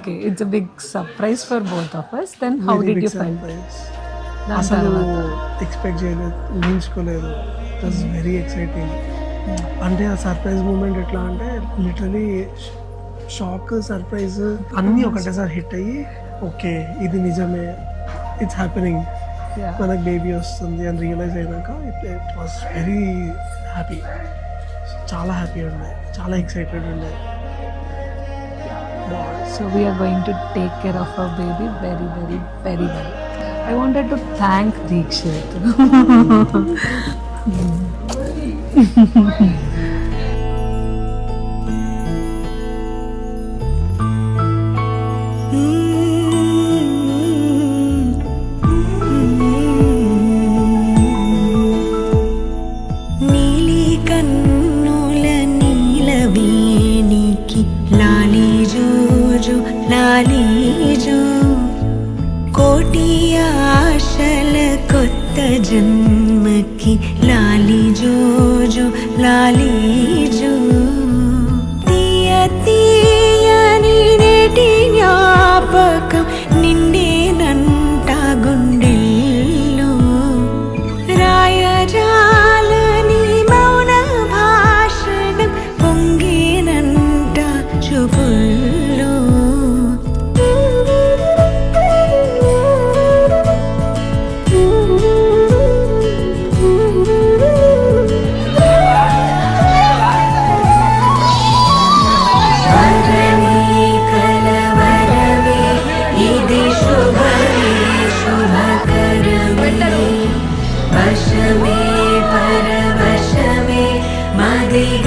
Okay, it's a big surprise for both of us. Then how did you fail? అసలు expect చేయలేదు, ఊహించుకోలేదు. It was very exciting. అంటే ఆ surprise moment ఎట్లా అంటే లిటరలీ షాక్, సర్ప్రైజ్ అన్నీ ఒకటేసారి హిట్ అయ్యి ఓకే ఇది నిజమే, ఇట్స్ హ్యాపెనింగ్, మనకు బేబీ వస్తుంది అని రియలైజ్ అయినాక ఇట్ వాస్ వెరీ హ్యాపీ. చాలా హ్యాపీ ఉండే, చాలా ఎక్సైటెడ్ ఉండే. So we are going to take care of our baby very, very, very well. I wanted to thank Deekshit. నీలి కన్నుల నీలవేణికి లాలి జోజు లాలి జో, కోటి ఆశల కొత్త జన్మకి లాలి జోజు లాలి జో. తీయ తీయని నేటి జ్ఞాపకం నిండేనంట గుండెల్లో, రాయజాలని మౌన భాషణం పొంగేనంట చూపుల్లో. వరమే కలవరమే ఇది శుభమే శుభకరమే, వశమే పరవశమే మదిగ